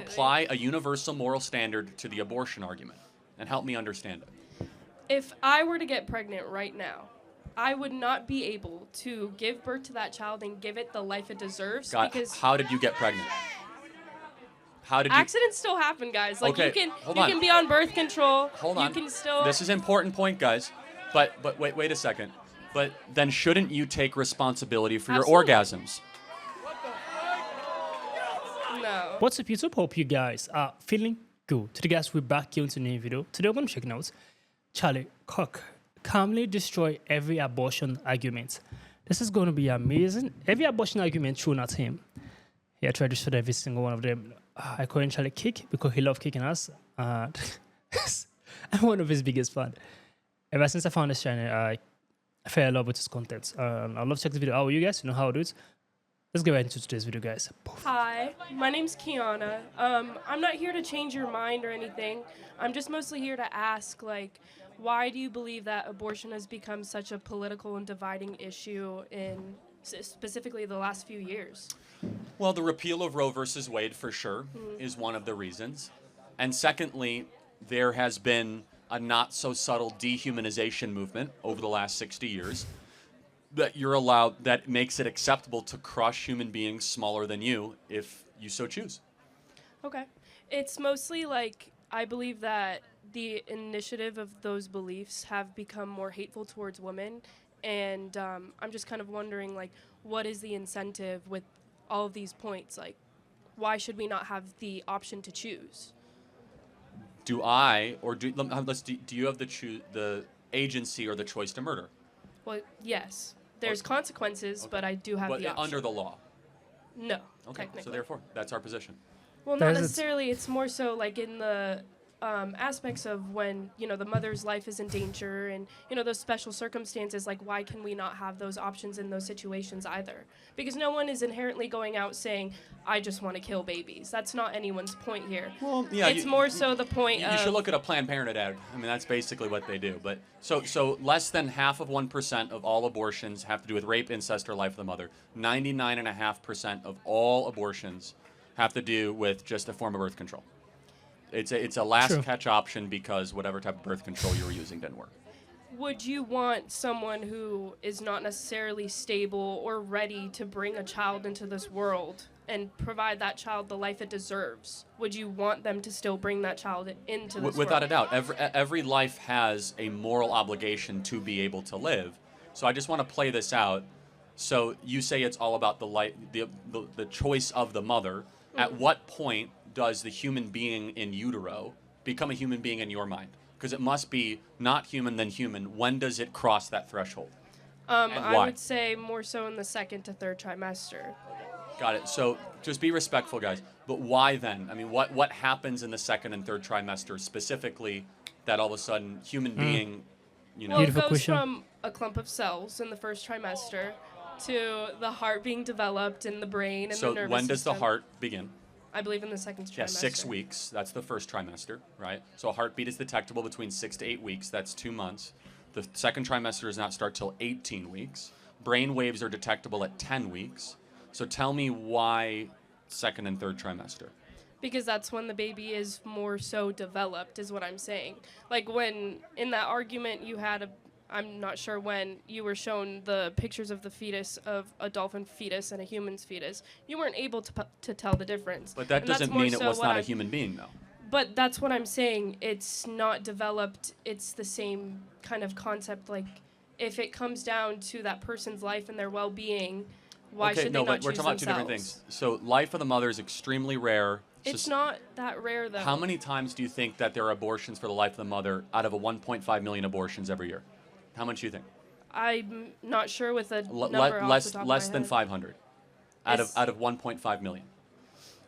apply a universal moral standard to the abortion argument and help me understand it. If I were to get pregnant right now, I would not be able to give birth to that child and give it the life it deserves because How did you get pregnant? How did you? accidents still happen, guys. Like Okay, you can hold you on. can be on birth control. Hold you on. can still This is an important point, guys. But wait a second. But then shouldn't you take responsibility for Absolutely. your orgasms? no. What's up, YouTube? Hope you guys are feeling good. Today, guys, we're back here into a new video. Today, we're going to check out Charlie Kirk calmly destroy every abortion argument. This is going to be amazing. Every abortion argument thrown at him. He tried to destroy every single one of them. I call him Charlie Kick because he loves kicking us. I'm one of his biggest fans. Ever since I found this channel, I fell in love with his content. I'd love to check the video out with you guys. You know how it is. Let's get right into today's video, guys. Hi, my name's Kiana. I'm not here to change your mind or anything. I'm just mostly here to ask, like, why do you believe that abortion has become such a political and dividing issue in specifically the last few years? Well, the repeal of Roe versus Wade, for sure, is one of the reasons. And secondly, there has been a not-so-subtle dehumanization movement over the last 60 years that makes it acceptable to crush human beings smaller than you if you so choose. Okay. It's mostly like I believe that the initiative of those beliefs have become more hateful towards women. And I'm just kind of wondering, like, what is the incentive with all of these points? Like, why should we not have the option to choose? Do you have the agency or the choice to murder? Well, yes. There's consequences, Okay. but I do have But the option. under the law. No, Okay, technically. so therefore, that's our position. Well, not There's a- necessarily. It's more so like in the aspects of when, the mother's life is in danger and, those special circumstances, like why can we not have those options in those situations either? Because no one is inherently going out saying, I just want to kill babies. That's not anyone's point here. Well, yeah, it's more so the point You of... should look at a Planned Parenthood ad. I mean, that's basically what they do. But so less than half of 1% of all abortions have to do with rape, incest, or life of the mother. 99.5% of all abortions have to do with just a form of birth control. It's a last True. catch option because whatever type of birth control you were using didn't work. Would you want someone who is not necessarily stable or ready to bring a child into this world and provide that child the life it deserves? Would you want them to still bring that child into this Without world? a doubt, every life has a moral obligation to be able to live. So I just want to play this out. So you say it's all about the choice of the mother. At what point does the human being in utero become a human being in your mind? Because it must be not human than human. When does it cross that threshold? And I why? would say more so in the second to third trimester. Got it. So just be respectful, guys. But why then? I mean, what happens in the second and third trimester specifically that all of a sudden human being, Well, Beautiful it goes question. from a clump of cells in the first trimester to the heart being developed in the brain and So the nervous when does the system. heart begin? I believe in the second trimester. Yeah, 6 weeks. That's the first trimester, right? So a heartbeat is detectable between 6 to 8 weeks. That's 2 months. The second trimester does not start till 18 weeks. Brain waves are detectable at 10 weeks. So tell me why second and third trimester. Because that's when the baby is more so developed, is what I'm saying. Like when in that argument you had I'm not sure when you were shown the pictures of the fetus of a dolphin fetus and a human's fetus, you weren't able to tell the difference. But that And that's doesn't more mean it so was what not a I'm- human being, though. But that's what I'm saying. It's not developed. It's the same kind of concept. Like if it comes down to that person's life and their well-being, why Okay, should no, they not but we're choose talking about two different themselves? things. So life of the mother is extremely rare. It's not that rare, though. How many times do you think that there are abortions for the life of the mother out of a 1.5 million abortions every year? How much do you think? I'm not sure with a number off the Less top of less my than head. 500 It's- out of 1.5 million.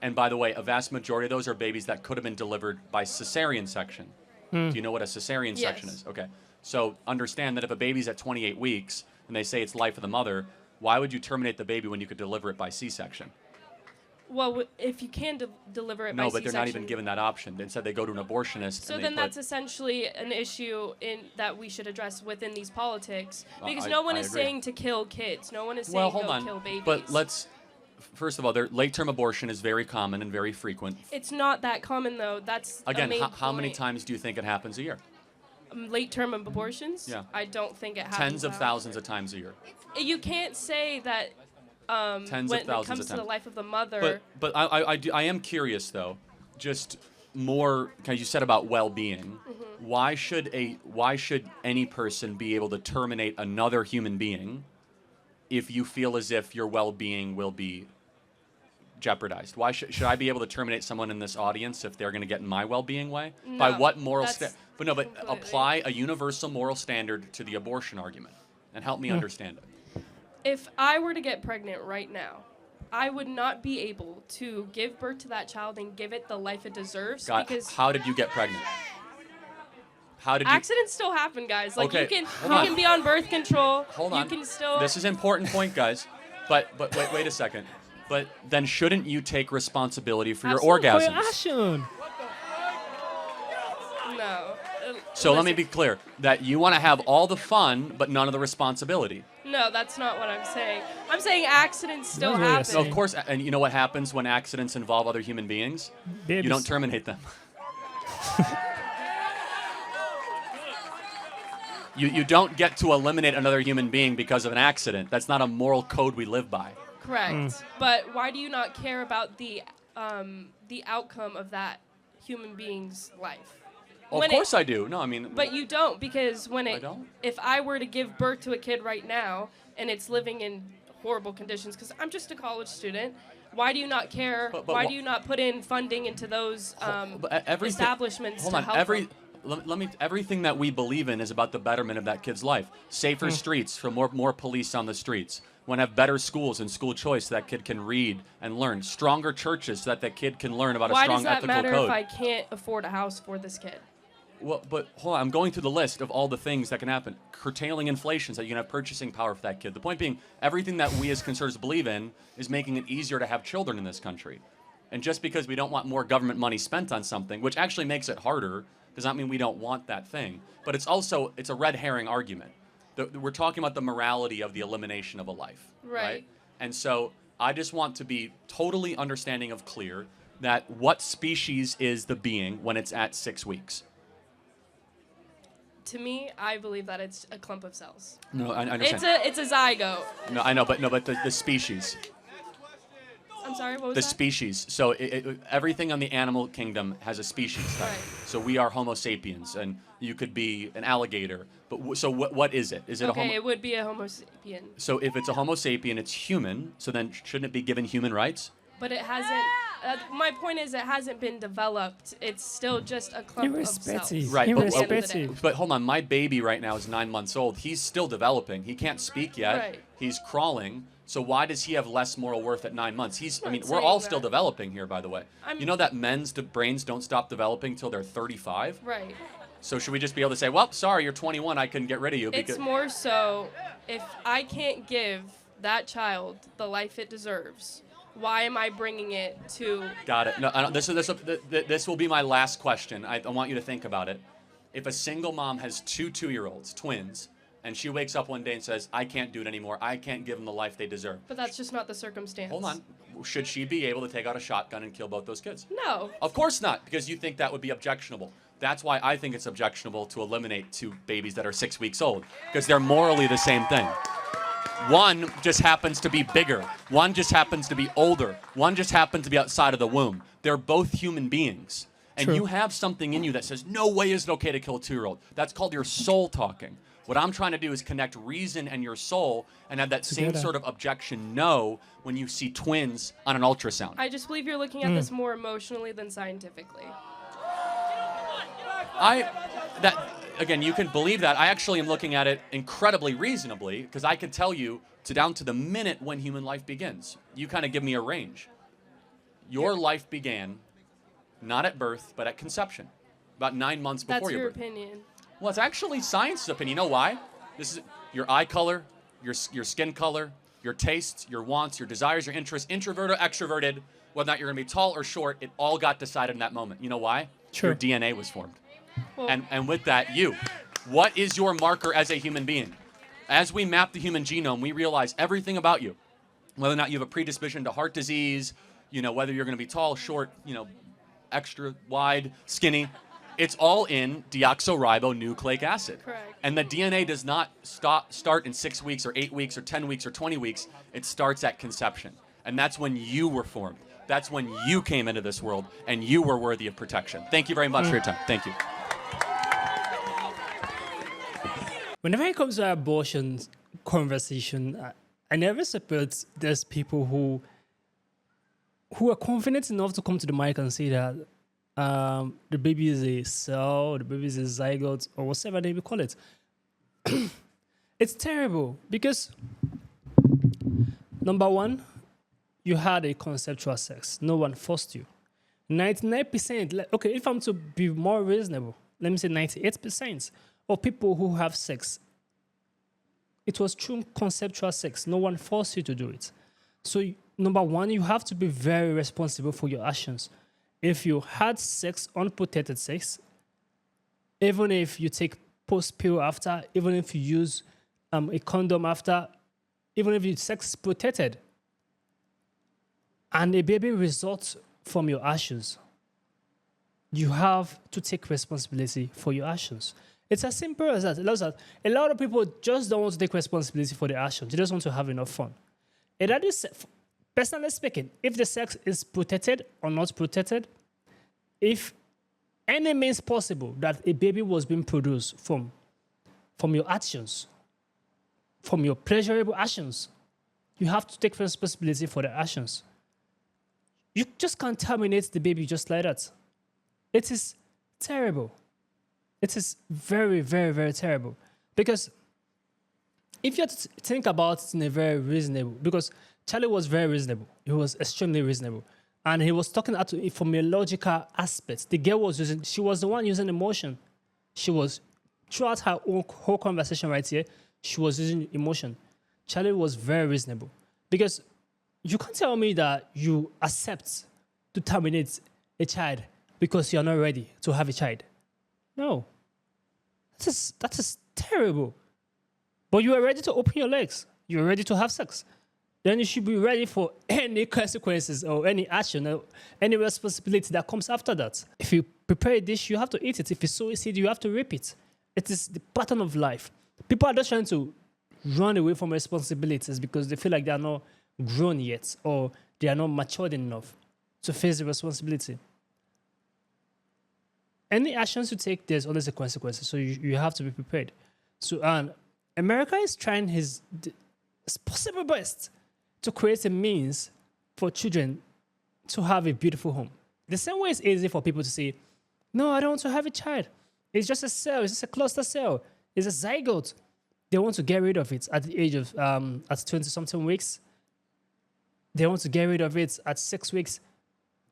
And by the way, a vast majority of those are babies that could have been delivered by cesarean section. Do you know what a cesarean section Yes. is? Okay. So understand that if a baby's at 28 weeks and they say it's life of the mother, why would you terminate the baby when you could deliver it by C-section? Well, if you can deliver it by No, C-section. but they're not even given that option. Instead, they go to an abortionist. So and then they that's essentially an issue that we should address within these politics. Because I no one is agree. saying to kill kids. No one is saying well, hold go on. kill babies. But let's first of all, late-term abortion is very common and very frequent. It's not that common though. That's a Again, main how many point. times do you think it happens a year? Late-term abortions? Yeah. I don't think it happens. Tens of that thousands of times a year. often. You can't say that Tens when of thousands it comes of to the times. life of the mother. But I am curious though, just more because you said about well-being. Mm-hmm. Why should any person be able to terminate another human being if you feel as if your well-being will be jeopardized? Why should I be able to terminate someone in this audience if they're going to get in my well-being way? By No, what moral that's but completely- apply a universal moral standard to the abortion argument and help me understand it. If I were to get pregnant right now, I would not be able to give birth to that child and give it the life it deserves because How did you get pregnant? How did you accidents still happen, guys. Like Okay, you can hold on. be on birth control. Hold on. You can still This is an important point, guys. But wait a second. But then shouldn't you take responsibility for your Absolutely. For your orgasms? action. no. So let me Listen, be clear that you want to have all the fun but none of the responsibility. No, that's not what I'm saying. I'm saying accidents still That's what you're happen. No, of course, and you know what happens when accidents involve other human beings? Babies. You don't terminate them. You don't get to eliminate another human being because of an accident. That's not a moral code we live by. Correct. But why do you not care about the outcome of that human being's life? Of course I do. No, I mean, But you don't, because don't? if I were to give birth to a kid right now and it's living in horrible conditions, because I'm just a college student, why do you not care? But why wha- do you not put in funding into those but everything- establishments Hold to on. help them? Let me. Everything that we believe in is about the betterment of that kid's life. Safer streets, for more police on the streets. Want to have better schools and school choice so that kid can read and learn. Stronger churches so that that kid can learn about Why a strong does that ethical matter code. if I can't afford a house for this kid? Well, but hold on. I'm going through the list of all the things that can happen. Curtailing inflation so that you can have purchasing power for that kid. The point being, everything that we as conservatives believe in is making it easier to have children in this country. And just because we don't want more government money spent on something, which actually makes it harder, does not mean we don't want that thing. But it's a red herring argument. We're talking about the morality of the elimination of a life. Right. And so I just want to be totally understanding of clear that what species is the being when it's at 6 weeks? To me, I believe that it's a clump of cells. No, I understand. It's a zygote. No, I know, but the species. I'm sorry, what was The that? species. So everything on the animal kingdom has a species type. Right. So we are Homo sapiens, and you could be an alligator. But so what is it? Is it a Okay, Homo? it would be a Homo sapien, So if it's a Homo sapien, it's human. So then shouldn't it be given human rights? but it hasn't. My point is, it hasn't been developed. It's still just a clump of cells. Irrespective. Right, but- Irrespective. But hold on, my baby right now is 9 months old. He's still developing. He can't speak yet. Right. He's crawling. So why does he have less moral worth at 9 months? I'm not we're saying all still that. developing here, by the way. You know that men's brains don't stop developing till they're 35? Right. So should we just be able to say, well, sorry, you're 21, I couldn't get rid of you because It's more so if I can't give that child the life it deserves, why am I bringing it to? Got it. No, I don't, this will be my last question. I want you to think about it. If a single mom has two 2-year-olds, twins, and she wakes up one day and says, I can't do it anymore. I can't give them the life they deserve. But that's just not the circumstance. Hold on. Should she be able to take out a shotgun and kill both those kids? No. Of course not, because you think that would be objectionable. That's why I think it's objectionable to eliminate 2 babies that are 6 weeks old, because they're morally the same thing. One just happens to be bigger. One just happens to be older. One just happens to be outside of the womb. They're both human beings. And True. you have something in you that says, no way is it okay to kill a 2-year-old. That's called your soul talking. What I'm trying to do is connect reason and your soul and have that same Together. sort of objection no when you see twins on an ultrasound. I just believe you're looking at this more emotionally than scientifically. Again, you can believe that. I actually am looking at it incredibly reasonably because I can tell you down to the minute when human life begins. You kind of give me a range. Your life began not at birth, but at conception, about 9 months before That's your your birth. opinion. Well, it's actually science's opinion. You know why? This is your eye color, your skin color, your tastes, your wants, your desires, your interests, introverted or extroverted, whether or not you're going to be tall or short, it all got decided in that moment. You know why? Sure. Your DNA was formed. Well, And with that, what is your marker as a human being? As we map the human genome, we realize everything about you. whether or not you have a predisposition to heart disease, whether you're going to be tall, short, extra wide, skinny. It's all in deoxyribonucleic acid. Correct. And the DNA does not start in 6 weeks or 8 weeks or 10 weeks or 20 weeks. It starts at conception. And that's when you were formed. That's when you came into this world and you were worthy of protection. Thank you very much for your time. Thank you. Whenever it comes to abortion conversation, I never support there's people who are confident enough to come to the mic and say that the baby is a cell, the baby is a zygote, or whatever they will call it. It's terrible because, number one, you had a consensual sex. No one forced you. 99%, okay, if I'm to be more reasonable, let me say 98% of people who have sex, it was true consensual sex. No one forced you to do it. So, number one, you have to be very responsible for your actions. If you had sex, unprotected sex, even if you take post-pill after, even if you use a condom after, even if your sex is protected, and a baby results from your actions, you have to take responsibility for your actions. It's as simple as that. A lot of people just don't want to take responsibility for their actions. They just want to have enough fun. And that is, personally speaking, if the sex is protected or not protected, if any means possible that a baby was being produced from your actions, from your pleasurable actions, you have to take responsibility for the actions. You just can't terminate the baby just like that. It is terrible. It is very, very, very terrible. Because if you have to think about it in a very reasonable, because Charlie was very reasonable. He was extremely reasonable. And he was talking from a logical aspect. The girl she was the one using emotion. She was, throughout her whole conversation right here, she was using emotion. Charlie was very reasonable. Because you can't tell me that you accept to terminate a child because you're not ready to have a child. No. That is terrible. But you are ready to open your legs. You're ready to have sex. Then you should be ready for any consequences or any action or any responsibility that comes after that. If you prepare a dish, you have to eat it. If you sow a seed, you have to reap it. It is the pattern of life. People are just trying to run away from responsibilities because they feel like they are not grown yet or they are not matured enough to face the responsibility. Any actions you take, there's always a consequence. So you have to be prepared. So America is trying his possible best to create a means for children to have a beautiful home. The same way it's easy for people to say, no, I don't want to have a child. It's just a cell. It's just a cluster cell. It's a zygote. They want to get rid of it at the age of, at 20-something weeks. They want to get rid of it at 6 weeks.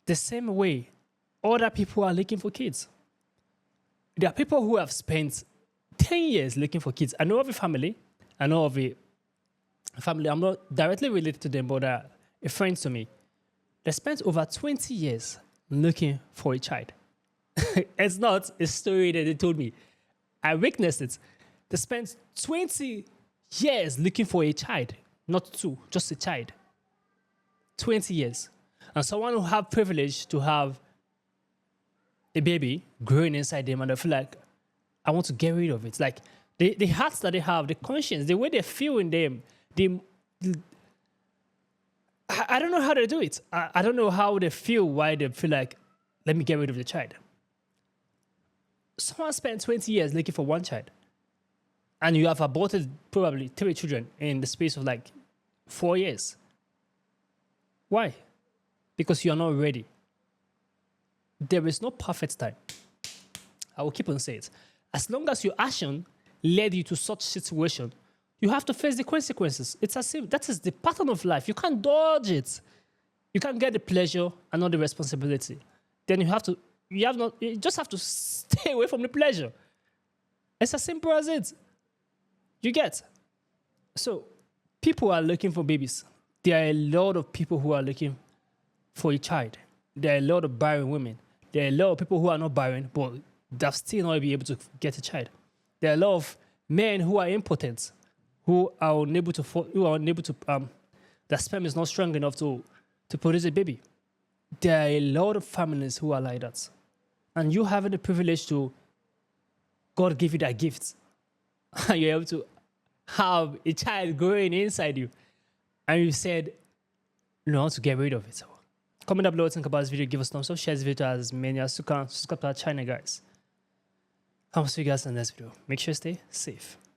The same way other people are looking for kids. There are people who have spent 10 years looking for kids. I know of a family. I'm not directly related to them, but a friend to me. They spent over 20 years looking for a child. It's not a story that they told me. I witnessed it. They spent 20 years looking for a child. Not two, just a child. 20 years. And someone who have privilege to have a baby growing inside them and they feel like, I want to get rid of it. Like, the hearts that they have, the conscience, the way they feel in them, I don't know how they do it. I don't know how they feel, why they feel like, let me get rid of the child. Someone spent 20 years looking for one child. And you have aborted probably 3 children in the space of like 4 years. Why? Because you are not ready. There is no perfect time. I will keep on saying it. As long as your action led you to such situation, you have to face the consequences. It's as simple. That is the pattern of life. You can't dodge it. You can't get the pleasure and not the responsibility. Then you just have to stay away from the pleasure. It's as simple as it. You get? So, people are looking for babies. There are a lot of people who are looking for a child. There are a lot of barren women. There are a lot of people who are not barren, but they'll still not be able to get a child. There are a lot of men who are impotent, who are unable to the sperm is not strong enough to produce a baby. There are a lot of families who are like that. And you having the privilege to, God give you that gift. And you're able to have a child growing inside you. And you said, no, I want to get rid of it. Comment down below, think about this video, give us a thumbs up, share this video to as many as you can. Subscribe to our channel, guys. I'll see you guys in the next video. Make sure you stay safe.